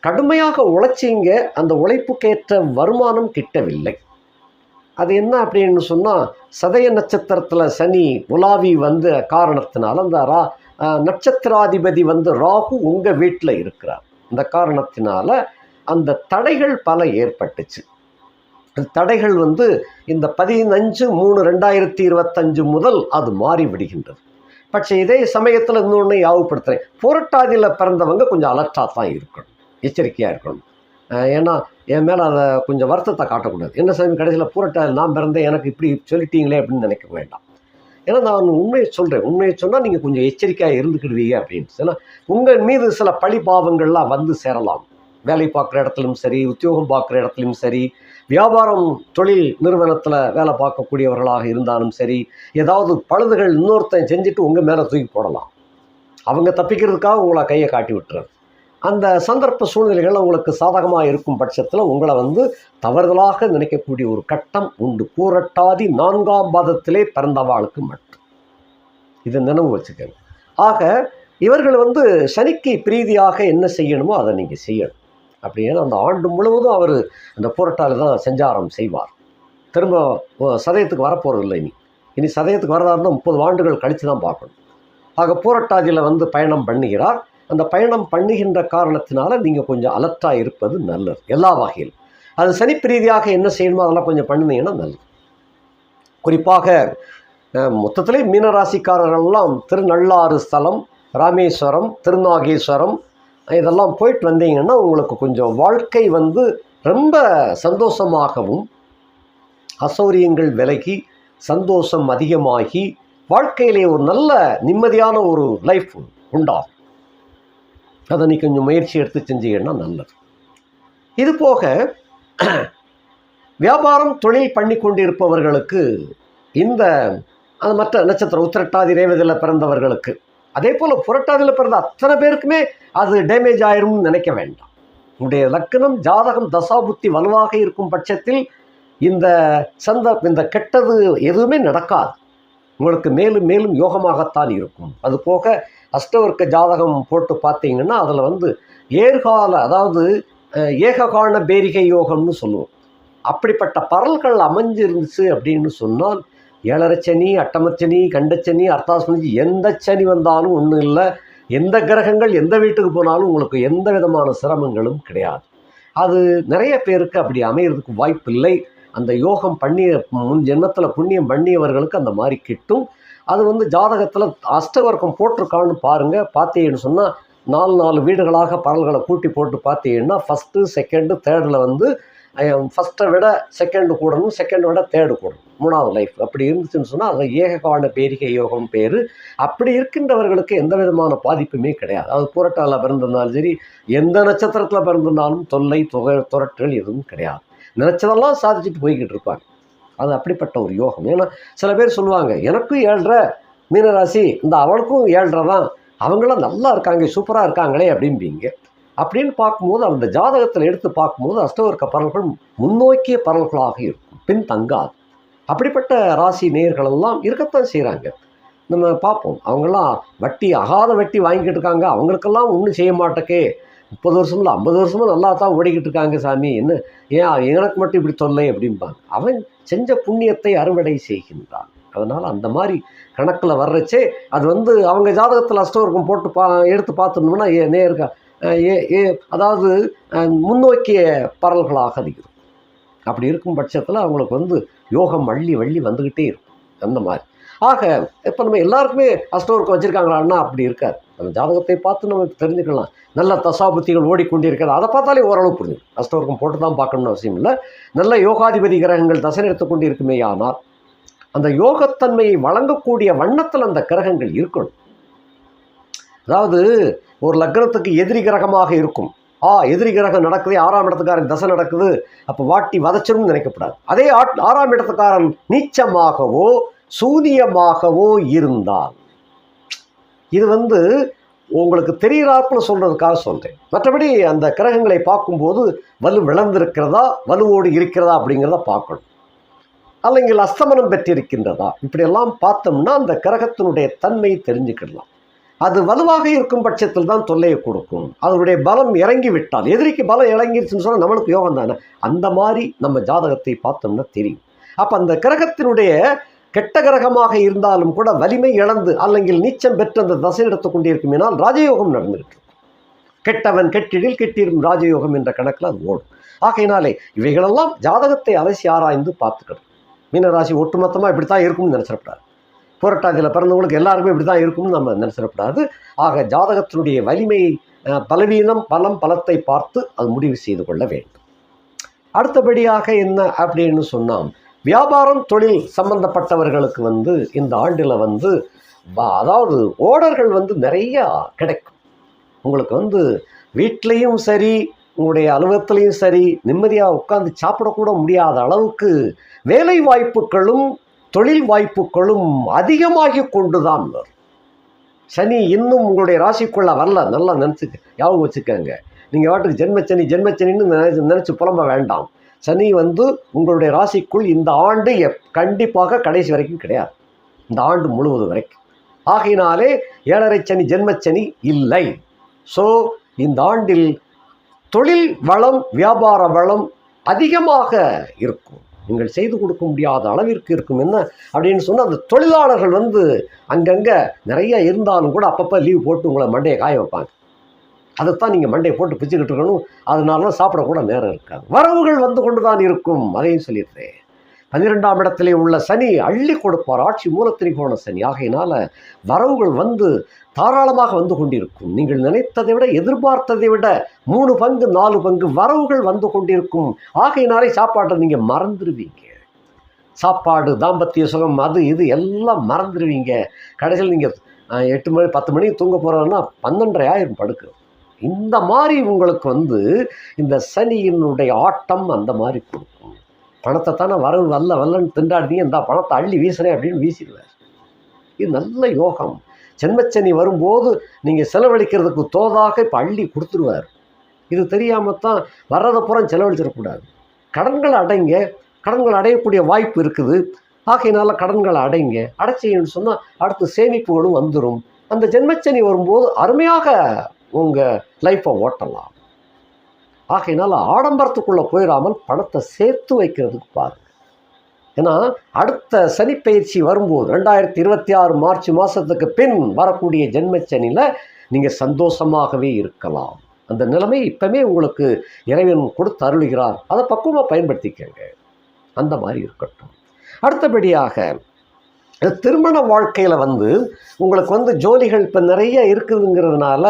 கடுமையாக உழைச்சிங்க, அந்த உழைப்புக்கேற்ற வருமானம் கிட்டவில்லை. அது என்ன அப்படின்னு சொன்னால், சதய நட்சத்திரத்தில் சனி உலாவி வந்த காரணத்தினால அந்த நட்சத்திராதிபதி வந்து ராகு உங்கள் வீட்டில் இருக்கிறார். இந்த காரணத்தினால அந்த தடைகள் பல ஏற்பட்டுச்சு. அந்த தடைகள் வந்து இந்த 15/3/2025 முதல் அது மாறி விடுகின்றது. பட்சே இதே சமயத்தில் இன்னொன்று யாவுப்படுத்துகிறேன், புரட்டாதியில் பிறந்தவங்க கொஞ்சம் அலர்ட்டாக தான் இருக்கணும், எச்சரிக்கையாக இருக்கணும். ஏன்னா என் மேலே அதை கொஞ்சம் வருத்தத்தை காட்டக்கூடாது. என்ன சாமி கடைசியில் பூரட்டாதி நான் பிறந்தேன் எனக்கு இப்படி சொல்லிட்டீங்களே அப்படின்னு நினைக்க வேண்டாம். ஏன்னா நான் உண்மையை சொல்கிறேன். உண்மையை சொன்னால் நீங்கள் கொஞ்சம் எச்சரிக்கையாக இருந்துக்கிடுவீங்க அப்படின்னு. ஏன்னா உங்கள் மீது சில பழி பாவங்கள்லாம் வந்து சேரலாம். வேலை பார்க்குற இடத்துலையும் சரி, உத்தியோகம் பார்க்குற இடத்துலையும் சரி, வியாபாரம் தொழில் நிறுவனத்தில் வேலை பார்க்கக்கூடியவர்களாக இருந்தாலும் சரி, ஏதாவது பழுதுகள் இன்னொருத்தன் செஞ்சுட்டு உங்கள் மேலே தூக்கி போடலாம். அவங்க தப்பிக்கிறதுக்காக உங்களை கையை காட்டி விட்டுறது. அந்த சந்தர்ப்ப சூழ்நிலைகள் உங்களுக்கு சாதகமாக இருக்கும் பட்சத்தில் உங்களை வந்து தவறுதலாக நினைக்கக்கூடிய ஒரு கட்டம் உண்டு. பூரட்டாதி 4ஆம் பாதத்திலே பிறந்தவாளுக்கு மட்டும். இதை நினைவு வச்சுக்கணும். ஆக இவர்கள் வந்து சனிக்கு பிரீதியாக என்ன செய்யணுமோ அதை நீங்கள் செய்யணும். அப்படின்னா அந்த ஆண்டு முழுவதும் அவர் அந்த பூரட்டாதி தான் செஞ்சாரம் செய்வார். திரும்ப சதயத்துக்கு வரப்போகிறது இல்லை. இனி சதயத்துக்கு வரதா இருந்தால் 30 ஆண்டுகள் கழித்து தான் பார்க்கணும். ஆக பூரட்டாதியில் வந்து பயணம் பண்ணுகிறார். அந்த பயணம் பண்ணுகின்ற காரணத்தினால நீங்கள் கொஞ்சம் அலர்ட்டாக இருப்பது நல்லது எல்லா வகையில். அது சனிப்பிரீதியாக என்ன செய்யணுமோ அதெல்லாம் கொஞ்சம் பண்ணினீங்கன்னா நல்லது. குறிப்பாக மொத்தத்திலே மீனராசிக்காரர்கள்லாம் திருநள்ளாறு ஸ்தலம், ராமேஸ்வரம், திருநாகேஸ்வரம் இதெல்லாம் போயிட்டு வந்தீங்கன்னா உங்களுக்கு கொஞ்சம் வாழ்க்கை வந்து ரொம்ப சந்தோஷமாகவும் அசௌரியங்கள் விலகி சந்தோஷம் அதிகமாகி வாழ்க்கையிலே ஒரு நல்ல நிம்மதியான ஒரு லைஃப் உண்டாகும். அதை நீ கொஞ்சம் முயற்சி எடுத்து செஞ்சீங்கன்னா நல்லது. இது போக வியாபாரம் தொழில் பண்ணி கொண்டிருப்பவர்களுக்கு இந்த அது மற்ற நட்சத்திரம் உத்திரட்டாதி ரேவதியில் பிறந்தவர்களுக்கு, அதே போல் புரட்டாதியில் பிறந்த அத்தனை பேருக்குமே அது டேமேஜ் ஆயிரும்னு நினைக்க வேண்டாம். உங்களுடைய லக்னம் ஜாதகம் தசாபுத்தி வலுவாக இருக்கும் பட்சத்தில் இந்த கெட்டது எதுவுமே நடக்காது. உங்களுக்கு மேலும் மேலும் யோகமாகத்தான் இருக்கும். அது போக அஷ்டவர்க்க ஜாதகம் போட்டு பார்த்தீங்கன்னா அதில் வந்து ஏர்கால அதாவது ஏககால பேரிகை யோகம்னு சொல்லுவோம். அப்படிப்பட்ட பரல்கள் அமைஞ்சிருந்துச்சு அப்படின்னு சொன்னால் 7.5 சனி, அட்டமச்சனி, கண்டச்சனி, அர்த்தாசனி எந்த சனி வந்தாலும் ஒன்றும் இல்லை. எந்த கிரகங்கள் எந்த வீட்டுக்கு போனாலும் உங்களுக்கு எந்த விதமான சிரமங்களும் கிடையாது. அது நிறைய பேருக்கு அப்படி அமைகிறதுக்கு வாய்ப்பு இல்லை. அந்த யோகம் பண்ணிய முன் ஜென்மத்தில் புண்ணியம் பண்ணியவர்களுக்கு அந்த மாதிரி கிட்டும். அது வந்து ஜாதகத்தில் அஷ்டவர்க்கம் போட்டிருக்கான்னு பாருங்கள். பார்த்தீங்கன்னு சொன்னால் 4 வீடுகளாக பரல்களை கூட்டி போட்டு பார்த்தீங்கன்னா ஃபஸ்ட்டு செகண்டு தேர்டில் வந்து ஃபஸ்ட்டை விட செகண்டு கூடணும், செகண்டை விட தேர்டு கூடணும், 3ஆவது லைஃப் அப்படி இருந்துச்சுன்னு சொன்னால் அது ஏககால பேரிகை யோகம் பேர். அப்படி இருக்கின்றவர்களுக்கு எந்த விதமான பாதிப்புமே கிடையாது. அது பூரட்டாதியில் பிறந்திருந்தாலும் சரி, எந்த நட்சத்திரத்தில் பிறந்திருந்தாலும் தொல்லை துரட்டுகள் எதுவும் கிடையாது. நினச்சதெல்லாம் சாதிச்சுட்டு போய்கிட்டு இருப்பாங்க. அது அப்படிப்பட்ட ஒரு யோகம். ஏன்னா சில பேர் சொல்லுவாங்க எனக்கும் 7.5 மீனராசி, இந்த அவளுக்கும் 7.5 தான், அவங்களாம் நல்லா இருக்காங்க சூப்பராக இருக்காங்களே அப்படிம்பீங்க. அப்படின்னு பார்க்கும்போது அந்த ஜாதகத்தில் எடுத்து பார்க்கும்போது அஷ்டவர்க்க பரல்கள் முன்னோக்கிய பரல்களாக இருக்கும், பின் தங்காது. அப்படிப்பட்ட ராசி நேயர்களெல்லாம் இருக்கத்தான் செய்கிறாங்க. நம்ம பார்ப்போம், அவங்களாம் அகாத வட்டி வாங்கிக்கிட்டு இருக்காங்க. அவங்களுக்கெல்லாம் ஒன்றும் செய்ய மாட்டேக்கே, 30 வருஷம் இல்லை 50 வருஷமும் நல்லா தான் ஓடிக்கிட்டு இருக்காங்க சாமி, என்ன ஏன் எனக்கு மட்டும் இப்படி தொல்லை அப்படிம்பாங்க. அவன் செஞ்ச புண்ணியத்தை அறுவடை செய்கின்றான். அதனால் அந்த மாதிரி கணக்கில் வர்றச்சே அது வந்து அவங்க ஜாதகத்தில் அஷ்டவர்க்கம் போட்டு எடுத்து பார்த்துட்டோம்னா நேருக்கா அதாவது முன்னோக்கிய பரல்களாக அது இருக்கும். அப்படி இருக்கும் பட்சத்தில் அவங்களுக்கு வந்து யோகம் வள்ளி வந்துக்கிட்டே இருக்கும் அந்த மாதிரி. ஆக இப்போ நம்ம எல்லாருக்குமே அஷ்டவர்க்கம் வச்சுருக்காங்களான்னா அப்படி இருக்காது. நம்ம ஜாதகத்தை பார்த்து நம்ம தெரிஞ்சுக்கலாம். நல்ல தசாபுத்திகள் ஓடிக்கொண்டிருக்கிறது அதை பார்த்தாலே ஓரளவு புரிஞ்சுக்கும். அஷ்டவர்க்கம் போட்டு தான் பார்க்கணும்னு அவசியம் இல்லை. நல்ல யோகாதிபதி கிரகங்கள் தசை எடுத்து கொண்டு இருக்குமே ஆனால் அந்த யோகத்தன்மையை வழங்கக்கூடிய வண்ணத்தில் அந்த கிரகங்கள் இருக்கணும். அதாவது ஒரு லக்னத்துக்கு எதிரி கிரகமாக இருக்கும். எதிரி கிரகம் நடக்குது, 6ஆம் இடத்துக்காரன் தசை நடக்குது, அப்போ வாட்டி வதச்சிரும் நினைக்கப்படாது. அதே 6ஆம் இடத்துக்காரன் நீச்சமாகவோ சூனியமாகவோ இருந்தால், இது வந்து உங்களுக்கு தெரிகிறாப்புல சொல்கிறதுக்காக சொல்கிறேன். மற்றபடி அந்த கிரகங்களை பார்க்கும்போது வலு விளந்திருக்கிறதா வலுவோடு இருக்கிறதா அப்படிங்கிறத பார்க்கணும். அல்லைங்கள் அஸ்தமனம் பெற்றிருக்கின்றதா, இப்படியெல்லாம் பார்த்தோம்னா அந்த கிரகத்தினுடைய தன்மை தெரிஞ்சுக்கிடலாம். அது வலுவாக இருக்கும் பட்சத்தில் தான் தொல்லையை கொடுக்கும். அதனுடைய பலம் இறங்கி விட்டால், எதிரிக்கு பலம் இறங்கிருச்சுன்னு சொன்னால் நம்மளுக்கு யோகம் தானே, அந்த மாதிரி நம்ம ஜாதகத்தை பார்த்தோம்னா தெரியும். அப்போ அந்த கிரகத்தினுடைய கெட்ட கிரகமாக இருந்தாலும் கூட வலிமை இழந்து அல்லங்கில் நீச்சம் பெற்று அந்த தசை எடுத்து கொண்டிருக்குமேனால் ராஜயோகம் நடந்துகிட்டு இருக்கும். கெட்டவன் கெட்டிடில் கெட்டிடும் ராஜயோகம் என்ற கணக்கில் அது ஓடும். ஆகையினாலே இவைகளெல்லாம் ஜாதகத்தை அலசி ஆராய்ந்து பார்த்துக்கணும். மீனராசி ஒட்டுமொத்தமாக இப்படித்தான் இருக்கும்னு நினச்சிடக்கூடாது. புரட்டாதியில் பிறந்தவங்களுக்கு எல்லாருமே இப்படி தான் இருக்கும்னு நம்ம நினைச்சிடக்கூடாது. ஆக ஜாதகத்தினுடைய வலிமை, பலவீனம், பலம், பலத்தை பார்த்து அது முடிவு செய்து கொள்ள வேண்டும். அடுத்தபடியாக என்ன அப்படின்னு சொன்னால், வியாபாரம் தொழில் சம்பந்தப்பட்டவர்களுக்கு இந்த ஆண்டில் அதாவது ஓர்டர்கள் நிறையா கிடைக்கும். உங்களுக்கு வீட்லேயும் சரி, உங்களுடைய அலுவலகத்திலையும் சரி, நிம்மதியாக உட்கார்ந்து சாப்பிடக்கூட முடியாத அளவுக்கு வேலை வாய்ப்புகளும் தொழில் வாய்ப்புகளும் அதிகமாகி கொண்டு தான் வரும். சனி இன்னும் உங்களுடைய ராசிக்குள்ளே வரல, நல்லா ஞாபகம் வச்சுக்கோங்க. நீங்கள் வாட்டுக்கு ஜென்மச்சனின்னு நினச்சி புலம்ப வேண்டாம். சனி உங்களுடைய ராசிக்குள் இந்த ஆண்டு கண்டிப்பாக கடைசி வரைக்கும் கிடையாது, இந்த ஆண்டு முழுவதும் வரைக்கும். ஆகையினாலே 7.5 சனி ஜென்மச்சனி இல்லை. ஸோ இந்த ஆண்டில் தொழில் வளம், வியாபார வளம் அதிகமாக இருக்கும். நீங்கள் செய்து கொடுக்க முடியாத அளவிற்கு இருக்கும். என்ன அப்படின்னு சொன்னால், அந்த தொழிலாளர்கள் அங்கங்கே நிறைய இருந்தாலும் கூட அப்பப்போ லீவ் போட்டு உங்களை மண்டையை காய வைப்பாங்க. அதைத்தான் நீங்கள் மண்டையை போட்டு பிச்சுக்கிட்டு இருக்கணும். அதனால தான் சாப்பிடக்கூட நேரம் இருக்காது. வரவுகள் கொண்டு தான் இருக்கும். அதையும் சொல்லிடுறேன். 12ஆம் இடத்திலே உள்ள சனி அள்ளி கொடுப்பார். ஆட்சி மூலத்திரிகோண சனி. ஆகையினால வரவுகள் தாராளமாக கொண்டிருக்கும். நீங்கள் நினைத்ததை விட, எதிர்பார்த்ததை விட 3 பங்கு 4 பங்கு வரவுகள் கொண்டிருக்கும். ஆகையினாலே சாப்பாட்டை நீங்கள் மறந்துடுவீங்க. சாப்பாடு, தாம்பத்திய சுகம், அது இது எல்லாம் மறந்துடுவீங்க. கடைசியில் நீங்கள் 8 மணி 10 மணிக்கு தூங்க போகிறோன்னா 12:30 ஆயிரம் படுக்கும். இந்த மாதிரி உங்களுக்கு இந்த சனியினுடைய ஆட்டம் அந்த மாதிரி கொடுக்கும். பணத்தை தானே வரவு வல்லன்னு திண்டாடுறீங்க, இந்த பணத்தை அள்ளி வீசுறேன் அப்படின்னு வீசிடுவார். இது நல்ல யோகம். ஜென்மச்சனி வரும்போது நீங்கள் செலவழிக்கிறதுக்கு தோதாக இப்போ அள்ளி கொடுத்துருவார். இது தெரியாமல் தான் வர்றதை புறம் செலவழிச்சிடக்கூடாது. கடன்களை அடைங்க. கடன்கள் அடையக்கூடிய வாய்ப்பு இருக்குது. ஆகையினால கடன்களை அடைங்க. அடைச்சின்னு சொன்னால் அடுத்து சேமிப்புகளும் வந்துடும். அந்த ஜென்மச்சனி வரும்போது அருமையாக உங்கள் லைஃப்பை ஓட்டலாம். ஆகையினால ஆடம்பரத்துக்குள்ளே போயிடாமல் பணத்தை சேர்த்து வைக்கிறதுக்கு பாருங்கள். ஏன்னா அடுத்த சனிப்பயிற்சி வரும்போது 2026 மார்ச் மாதத்துக்கு பின் வரக்கூடிய ஜென்மச்சனியில் நீங்கள் சந்தோஷமாகவே இருக்கலாம். அந்த நிலைமை இப்போவே உங்களுக்கு இறைவன் கொடுத்து அருளுகிறார். அதை பக்குவமாக பயன்படுத்திக்கங்க. அந்த மாதிரி இருக்கட்டும். அடுத்தபடியாக திருமண வாழ்க்கையில் உங்களுக்கு ஜோலிகள் இப்போ நிறைய இருக்குதுங்கிறதுனால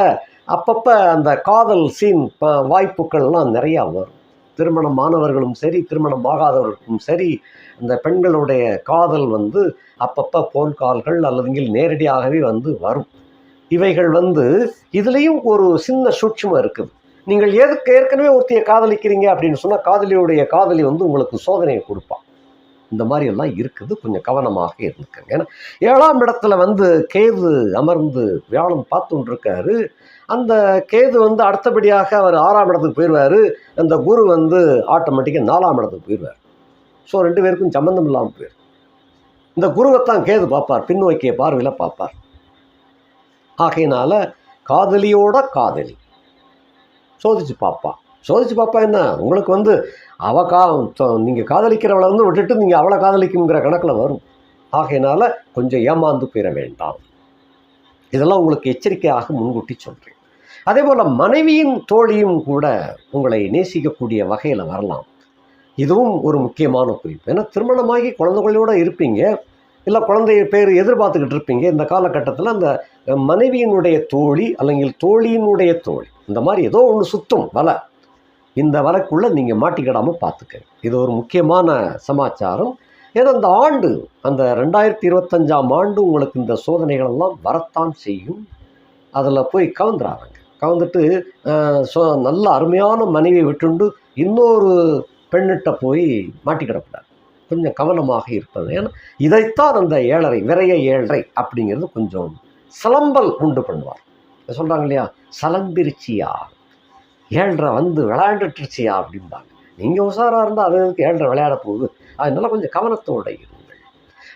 அப்பப்போ அந்த காதல் சீன் வாய்ப்புகள்லாம் நிறையா வரும். திருமணமானவர்களும் சரி, திருமணம் ஆகாதவர்களுக்கும் சரி, இந்த பெண்களுடைய காதல் அப்பப்போ ஃபோன் கால்கள் அல்லது நேரடியாகவே வரும். இவைகள் இதுலேயும் ஒரு சின்ன சூட்சுமம் இருக்குது. நீங்கள் ஏற்கனவே ஒருத்தையை காதலிக்கிறீங்க அப்படின்னு சொன்னால் காதலியுடைய காதலி உங்களுக்கு சோதனையை கொடுப்பான். இந்த மாதிரி எல்லாம் இருக்குது. கொஞ்சம் கவனமாக இருந்துக்கங்க. ஏன்னா 7ஆம் இடத்துல கேது அமர்ந்து வியாழம் பார்த்துட்டு இருக்காரு. அந்த கேது அடுத்தபடியாக அவர் 6ஆம் இடத்துக்கு போயிடுவார். அந்த குரு ஆட்டோமேட்டிக்காக 4ஆம் இடத்துக்கு போயிடுவார். ஸோ 2 பேருக்கும் சம்பந்தம் இல்லாமல் போயிடும். இந்த குருவைத்தான் கேது பார்ப்பார், பின்னோக்கிய பார்வையில் பார்ப்பார். ஆகையினால காதலியோட காதலி சோதிச்சு பார்ப்பா. என்ன உங்களுக்கு நீங்கள் காதலிக்கிறவளை விட்டுட்டு நீங்கள் அவளை காதலிக்குங்கிற கணக்கில் வரும். ஆகையினால கொஞ்சம் ஏமாந்து போயிட வேண்டாம். இதெல்லாம் உங்களுக்கு எச்சரிக்கையாக முன்கூட்டி சொல்கிறேன். அதே போல் மனைவியின் தோழியும் கூட உங்களை நேசிக்கக்கூடிய வகையில் வரலாம். இதுவும் ஒரு முக்கியமான குறிப்பு. ஏன்னா திருமணமாகி குழந்தைகளோடு இருப்பீங்க, இல்லை குழந்தைய பேர் எதிர்பார்த்துக்கிட்டு இருப்பீங்க. இந்த காலகட்டத்தில் அந்த மனைவியினுடைய தோழி அல்லது தோழியினுடைய தோழி இந்த மாதிரி ஏதோ ஒன்று சுற்றும் வலை. இந்த வலைக்குள்ளே நீங்கள் மாட்டிக்கிடாமல் பார்த்துக்க. இது ஒரு முக்கியமான சமாச்சாரம். ஏன்னா இந்த ஆண்டு, அந்த 2025ஆம் ஆண்டு உங்களுக்கு இந்த சோதனைகளெல்லாம் வரத்தான் செய்யும். அதில் போய் கவுந்துட்டு நல்ல அருமையான மனைவியை விட்டுண்டு இன்னொரு பெண்ணிட்ட போய் மாட்டிக்கிடக்கூடாது. கொஞ்சம் கவனமாக இருப்பது. ஏன்னா இதைத்தான் அந்த 7.5 விரைய 7.5 அப்படிங்கிறது கொஞ்சம் சலம்பல் உண்டு பண்ணுவார். சொல்கிறாங்க இல்லையா, சலம்பிருச்சியா 7.5 விளையாண்டுட்டுருச்சியா அப்படிம்பாங்க. நீங்கள் உஷாராக இருந்தால் அதுக்கு 7.5 விளையாட போகுது. அதனால கொஞ்சம் கவனத்தோடு இருங்கள்.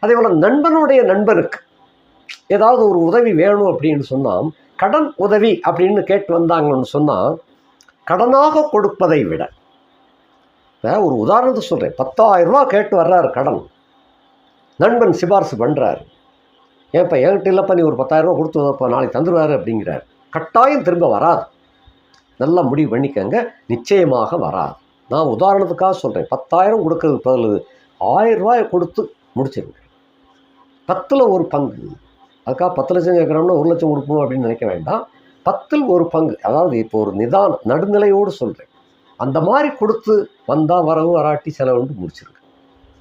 அதே போல் நண்பனுடைய நண்பருக்கு ஏதாவது ஒரு உதவி வேணும் அப்படின்னு சொன்னால், கடன் உதவி அப்படின்னு கேட்டு வந்தாங்கன்னு சொன்னால், கடனாக கொடுப்பதை விட, ஒரு உதாரணத்தை சொல்கிறேன், 10,000 ரூபா கேட்டு வர்றாரு கடன், நண்பன் சிபாரிசு பண்ணுறாரு. ஏன்ப்பா என்கிட்ட இல்லைப்பா, நீ ஒரு 10,000 ரூபா கொடுத்து வதப்பா, நாளைக்கு தந்துடுவார் அப்படிங்கிறார். கட்டாயம் திரும்ப வராது. நல்லா முடிவு பண்ணிக்கங்க, நிச்சயமாக வராது. நான் உதாரணத்துக்காக சொல்கிறேன். 10,000 கொடுக்கறதுக்கு பதில் 1,000 ரூபாயை கொடுத்து முடிச்சிருங்க. 10ல் 1 பங்கு. அதுக்காக 10 லட்சம் கேட்குறோம்னா 1 லட்சம் கொடுப்போம் அப்படின்னு நினைக்க வேண்டாம். 10ல் 1 பங்கு, அதாவது இப்போ ஒரு நிதானம் நடுநிலையோடு சொல்கிறேன். அந்த மாதிரி கொடுத்து வந்தால் வரவு, வராட்டி செலவுன்னு முடிச்சிருங்க.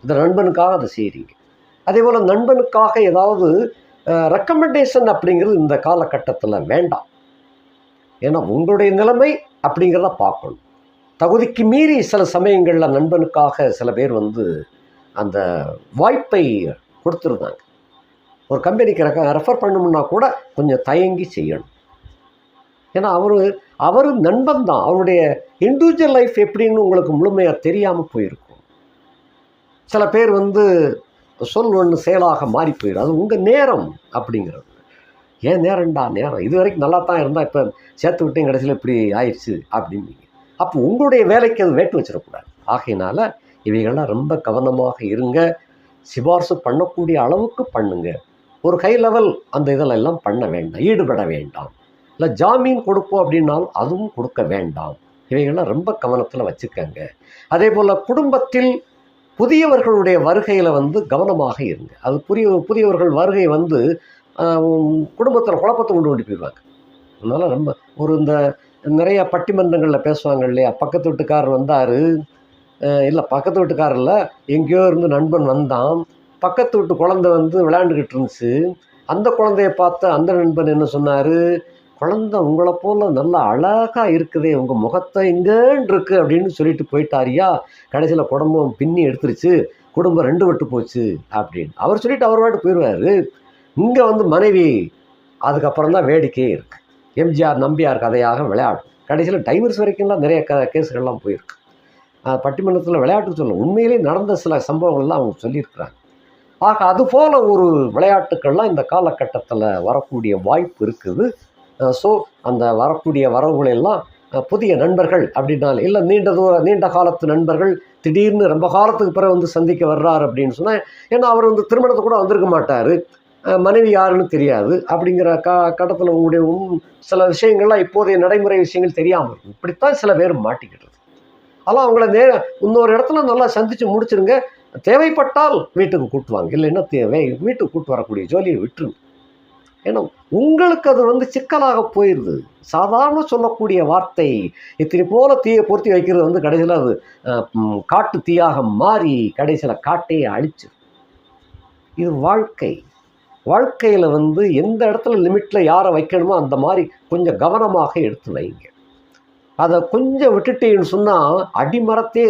இந்த நண்பனுக்காக அதை செய்கிறீங்க. அதே போல் நண்பனுக்காக ஏதாவது ரெக்கமெண்டேஷன் அப்படிங்கிறது இந்த காலகட்டத்தில் வேண்டாம். ஏன்னா உங்களுடைய நிலைமை அப்படிங்கிறத பார்க்கணும். தகுதிக்கு மீறி சில சமயங்களில் நண்பனுக்காக சில பேர் அந்த வாய்ப்பை கொடுத்துருந்தாங்க. ஒரு கம்பெனிக்கு ரெஃபர் பண்ணணும்னா கூட கொஞ்சம் தயங்கி செய்யணும். ஏன்னா அவர் நண்பன் தான். அவருடைய இண்டிவிஜுவல் லைஃப் எப்படின்னு உங்களுக்கு முழுமையாக தெரியாமல் போயிருக்கும். சில பேர் சொல் ஒன்று செயலாக மாறி போயிடும். அது உங்கள் நேரம் அப்படிங்கிறது. ஏன் நேரம் இது வரைக்கும் நல்லா தான் இருந்தால் இப்போ சேர்த்து விட்டேன் கடைசியில் இப்படி ஆயிடுச்சு அப்படின்னீங்க. அப்போ உங்களுடைய வேலைக்கு அது வேட்டு வச்சிடக்கூடாது. ஆகையினால இவைகள்லாம் ரொம்ப கவனமாக இருங்க. சிபார்சு பண்ணக்கூடிய அளவுக்கு பண்ணுங்க. ஒரு ஹை லெவல் அந்த இதெல்லாம் பண்ண வேண்டாம், ஈடுபட வேண்டாம். இல்லை ஜாமீன் கொடுப்போம் அப்படின்னாலும் அதுவும் கொடுக்க வேண்டாம். இவைகள்லாம் ரொம்ப கவனத்தில் வச்சுக்கங்க. அதே போல் குடும்பத்தில் புதியவர்களுடைய வருகையில் கவனமாக இருங்க. அது புதியவர்கள் வருகை குடும்பத்தில் குழப்பத்தை கொண்டு போயிடுவாங்க. அதனால் ரொம்ப இந்த நிறைய பட்டிமன்றங்களில் பேசுவாங்க இல்லையா, பக்கத்து வீட்டுக்காரர் வந்தார், இல்லை பக்கத்து வீட்டுக்காரர் இல்லை, எங்கேயோ இருந்து நண்பன் வந்தான், பக்கத்து வீட்டு குழந்தை விளையாண்டுக்கிட்டு இருந்துச்சு, அந்த குழந்தைய பார்த்து அந்த நண்பன் என்ன சொன்னார், குழந்தை உங்களை போல் நல்லா அழகாக இருக்குதே, உங்கள் முகத்தை எங்கேன்னு இருக்குது அப்படின்னு சொல்லிட்டு போயிட்டாரியா, கடைசியில் குடும்பம் பின்னி எடுத்துருச்சு, குடும்பம் 2 விட்டு போச்சு அப்படின்னு அவர் சொல்லிட்டு அவர் வாட்டு போயிடுவார். இங்கே மனைவி அதுக்கப்புறம் தான் வேடிக்கையே இருக்குது. எம்ஜிஆர் நம்பியார் கதையாக விளையாடும். கடைசியில் டைவர்ஸ் வரைக்கும்லாம் நிறைய கேஸுகள்லாம் போயிருக்கு. பட்டிமன்றத்தில் விளையாட்டு சொல்ல உண்மையிலே நடந்த சில சம்பவங்கள்லாம் அவங்க சொல்லியிருக்கிறாங்க. ஆக அதுபோல் ஒரு விளையாட்டுக்கள்லாம் இந்த காலகட்டத்தில் வரக்கூடிய வாய்ப்பு இருக்குது. ஸோ அந்த வரக்கூடிய வரவுகளெல்லாம் புதிய நண்பர்கள் அப்படின்னால இல்லை நீண்ட காலத்து நண்பர்கள் திடீர்னு ரொம்ப காலத்துக்கு பிறகு சந்திக்க வர்றார் அப்படின்னு சொன்னால், ஏன்னா அவர் திருமணத்தை கூட வந்திருக்க மாட்டார், மனைவி யாருன்னு தெரியாது. அப்படிங்கிற கட்டத்தில் உங்களுடைய சில விஷயங்கள்லாம் இப்போதைய நடைமுறை விஷயங்கள் தெரியாமல் இருக்கும். இப்படித்தான் சில பேர் மாட்டிக்கிட்டு. அதெல்லாம் அவங்கள இன்னொரு இடத்துல நல்லா சந்தித்து முடிச்சிருங்க. தேவைப்பட்டால் வீட்டுக்கு கூட்டுவாங்க, இல்லைன்னா வீட்டுக்கு கூட்டு வரக்கூடிய ஜோலியை விட்டுருங்க. ஏன்னா உங்களுக்கு அது சிக்கலாக போயிடுது. சாதாரண சொல்லக்கூடிய வார்த்தை இத்தனை போல தீயை பொருத்தி வைக்கிறது கடைசியில் அது காட்டு தீயாக மாறி கடைசியில் காட்டையே அழிச்சு. இது வாழ்க்கையில் எந்த இடத்துல லிமிட்டில் யாரை வைக்கணுமோ அந்த மாதிரி கொஞ்சம் கவனமாக எடுத்து வைங்க. அதை கொஞ்சம் விட்டுட்டேன்னு சொன்னால் அடிமரத்தே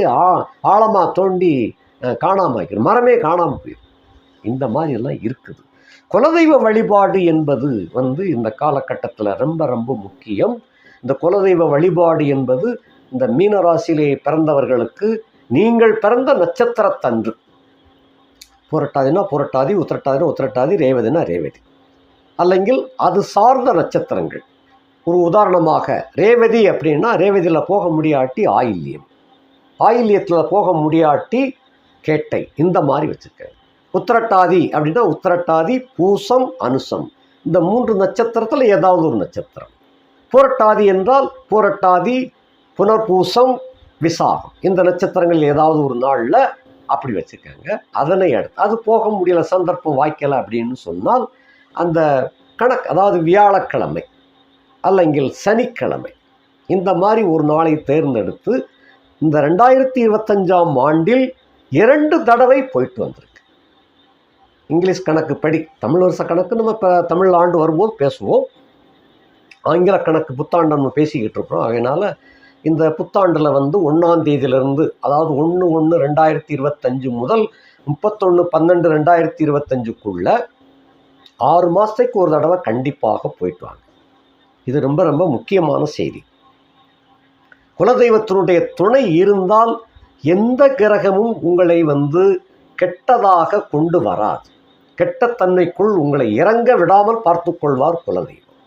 ஆழமாக தோண்டி காணாமல் வைக்கணும், மரமே காணாமல் போயிடும். இந்த மாதிரியெல்லாம் இருக்குது. குலதெய்வ வழிபாடு என்பது இந்த காலகட்டத்தில் ரொம்ப ரொம்ப முக்கியம். இந்த குலதெய்வ வழிபாடு என்பது இந்த மீனராசியிலே பிறந்தவர்களுக்கு நீங்கள் பிறந்த நட்சத்திரத்தன்று, புரட்டாதினா புரட்டாதி, உத்திரட்டாதினா உத்திரட்டாதி, ரேவதினா ரேவதி, அல்லங்கில் அது சார்ந்த நட்சத்திரங்கள். ஒரு உதாரணமாக ரேவதி அப்படின்னா ரேவதியில் போக முடியாட்டி ஆயில்யம், ஆயில்யத்தில் போக முடியாட்டி கேட்டை, இந்த மாதிரி வச்சுருக்கேன். உத்திரட்டாதி அப்படின்னா உத்திரட்டாதி, பூசம், அனுசம், இந்த 3 நட்சத்திரத்தில் ஏதாவது ஒரு நட்சத்திரம். புரட்டாதி என்றால் புரட்டாதி, புனர்பூசம், விசாகம், இந்த நட்சத்திரங்கள் ஏதாவது ஒரு நாளில் அப்படி வச்சுக்கோங்க. அதனை அடுத்து அது போக முடியல, சந்தர்ப்பம் வாய்க்கலை அப்படின்னு சொன்னால் அந்த கணக்கு, அதாவது வியாழக்கிழமை அல்லங்கில் சனிக்கிழமை, இந்த மாதிரி ஒரு நாளை தேர்ந்தெடுத்து இந்த 2025ஆம் ஆண்டில் 2 தடவை போயிட்டு வந்திருக்கு. இங்கிலீஷ் கணக்கு படி, தமிழ் வருஷ கணக்கு நம்ம இப்போ தமிழ் ஆண்டு வரும்போது பேசுவோம், ஆங்கில கணக்கு புத்தாண்டு நம்ம பேசிக்கிட்டு இருக்கிறோம். அதனால் இந்த புத்தாண்டில் 1ஆம் தேதியிலிருந்து, அதாவது 1/1/2025 முதல் 31/12/2025க்குள்ள 6 மாதத்துக்கு ஒரு தடவை கண்டிப்பாக போயிட்டு வாங்க. இது ரொம்ப ரொம்ப முக்கியமான செய்தி. குலதெய்வத்தினுடைய துணை இருந்தால் எந்த கிரகமும் உங்களை கெட்டதாக கொண்டு வராது. கெட்டத்தன்மைக்குள் உங்களை இறங்க விடாமல் பார்த்து கொள்வார் குலதெய்வம்.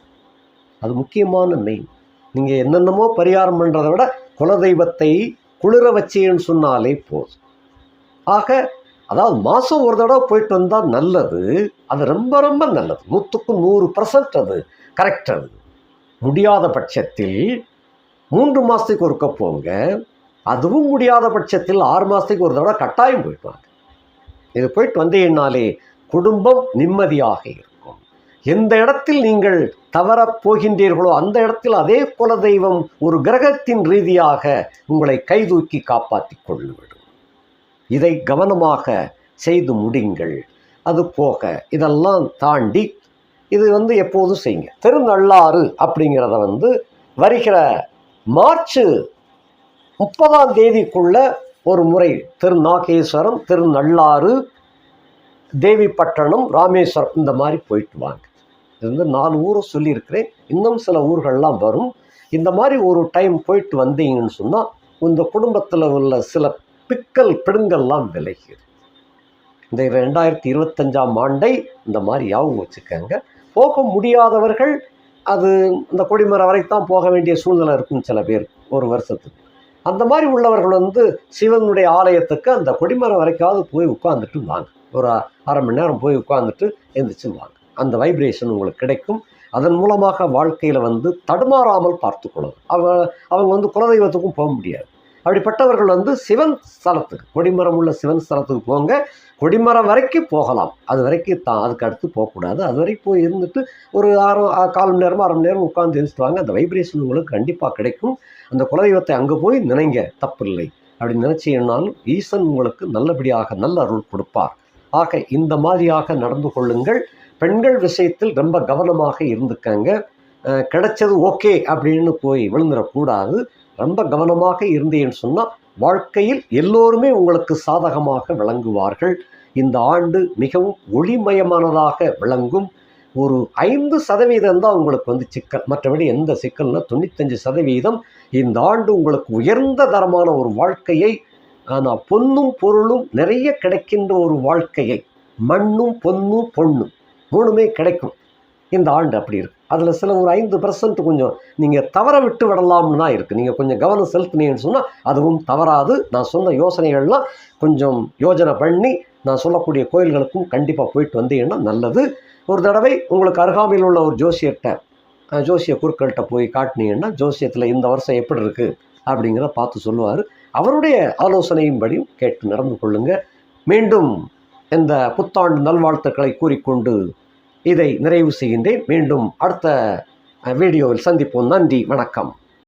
அது முக்கியமான மெயின். நீங்கள் என்னென்னமோ பரிகாரம் பண்ணுறதை விட குலதெய்வத்தை குளிர வச்சேன்னு சொன்னாலே போதும். ஆக அதாவது மாதம் ஒரு தடவை போயிட்டு வந்தால் நல்லது. அது ரொம்ப ரொம்ப நல்லது, 100க்கு 100% அது கரெக்ட். அது முடியாத பட்சத்தில் 3 மாதத்துக்கு ஒருக்க போங்க. அதுவும் முடியாத பட்சத்தில் 6 மாதத்துக்கு ஒரு தடவை கட்டாயம் போயிட்டு வாங்க. இது போயிட்டு வந்தீங்கன்னாலே குடும்பம் நிம்மதியாக இருக்கும். எந்த இடத்தில் நீங்கள் தவறப் போகின்றீர்களோ அந்த இடத்தில் அதே குலதெய்வம் ஒரு கிரகத்தின் ரீதியாக உங்களை கைதூக்கி காப்பாற்றிக் கொள்ளுவிடும். இதை கவனமாக செய்து முடிங்கள். அது போக இதெல்லாம் தாண்டி இது எப்போதும் செய்யுங்க. திருநள்ளாறு அப்படிங்கிறத வருகிற மார்ச் 30ஆம் தேதிக்குள்ள ஒரு முறை திருநாகேஸ்வரம், திருநள்ளாறு, தேவிப்பட்டணம், ராமேஸ்வரம் இந்த மாதிரி போயிட்டு வாங்க. இது 4 ஊரை சொல்லியிருக்கிறேன். இன்னும் சில ஊர்கள்லாம் வரும். இந்த மாதிரி ஒரு டைம் போயிட்டு வந்தீங்கன்னு சொன்னால் இந்த குடும்பத்தில் உள்ள சில பிடுங்கல்லாம் விலகிடும். இந்த 2025ஆம் ஆண்டை இந்த மாதிரி ஞாபகம் வச்சுக்கோங்க. போக முடியாதவர்கள் அது இந்த கொடிமரம் வரைத்தான் போக வேண்டிய சூழ்நிலை இருக்கும் சில பேர் ஒரு வருஷத்துக்கு. அந்த மாதிரி உள்ளவர்கள் சிவனுடைய ஆலயத்துக்கு அந்த கொடிமரம் வரைக்காவது போய் உட்காந்துட்டு வாங்க. ஒரு அரை மணி நேரம் போய் உட்காந்துட்டு எழுந்திரிச்சு வாங்க. அந்த வைப்ரேஷன் உங்களுக்கு கிடைக்கும். அதன் மூலமாக வாழ்க்கையில் தடுமாறாமல் பார்த்து கொள்ளணும். அவங்க குலதெய்வத்துக்கும் போக முடியாது. அப்படிப்பட்டவர்கள் சிவன் ஸ்தலத்துக்கு, கொடிமரம் உள்ள சிவன் ஸ்தலத்துக்கு போங்க. கொடிமரம் வரைக்கும் போகலாம், அது வரைக்கும் தான், அதுக்கு அடுத்து போகக்கூடாது. அது வரைக்கும் போய் இருந்துட்டு ஒரு 1/4 மணி நேரமோ 1/2 மணி நேரம் உட்காந்து எழுந்துட்டு வாங்க. அந்த வைப்ரேஷன் உங்களுக்கு கண்டிப்பாக கிடைக்கும். அந்த குலதெய்வத்தை அங்கே போய் நினைங்க, தப்பில்லை. அப்படி நினைச்சீங்கன்னாலும் ஈசன் உங்களுக்கு நல்லபடியாக நல்ல அருள் கொடுப்பார். ஆக இந்த மாதிரியாக நடந்து கொள்ளுங்கள். பெண்கள் விஷயத்தில் ரொம்ப கவனமாக இருந்துக்கங்க. கிடைச்சது ஓகே அப்படின்னு போய் விழுந்துடக்கூடாது. ரொம்ப கவனமாக இருந்தேன்னு சொன்னால் வாழ்க்கையில் எல்லோருமே உங்களுக்கு சாதகமாக விளங்குவார்கள். இந்த ஆண்டு மிகவும் ஒளிமயமானதாக விளங்கும். ஒரு 5% தான் உங்களுக்கு சிக்கல். மற்றபடி எந்த சிக்கல்னா 95% இந்த ஆண்டு உங்களுக்கு உயர்ந்த தரமான ஒரு வாழ்க்கையை, ஆனால் பொன்னும் பொருளும் நிறைய கிடைக்கின்ற ஒரு வாழ்க்கையை, மண்ணும் பொன்னும் பொண்ணும் 3மே கிடைக்கும் இந்த ஆண்டு. அப்படி இருக்குது. அதில் சில ஒரு 5% கொஞ்சம் நீங்கள் தவற விட்டு விடலாம்னு தான் இருக்குது. நீங்கள் கொஞ்சம் கவனம் செலுத்தினீங்கன்னு சொன்னால் அதுவும் தவறாது. நான் சொன்ன யோசனைகள்லாம் கொஞ்சம் யோஜனை பண்ணி நான் சொல்லக்கூடிய கோயில்களுக்கும் கண்டிப்பாக போயிட்டு வந்தீங்கன்னா நல்லது. ஒரு தடவை உங்களுக்கு அருகாமையில் உள்ள ஒரு ஜோசிய குருக்கள்கிட்ட போய் காட்டினீங்கன்னா ஜோசியத்தில் இந்த வருஷம் எப்படி இருக்குது அப்படிங்கிறத பார்த்து சொல்லுவார். அவருடைய ஆலோசனையின்படியும் கேட்டு நடந்து கொள்ளுங்க. மீண்டும் இந்த புத்தாண்டு நல்வாழ்த்துக்களை கூறிக்கொண்டு இதை நிறைவு செய்கின்றேன். மீண்டும் அடுத்த வீடியோவில் சந்திப்போம். நன்றி, வணக்கம்.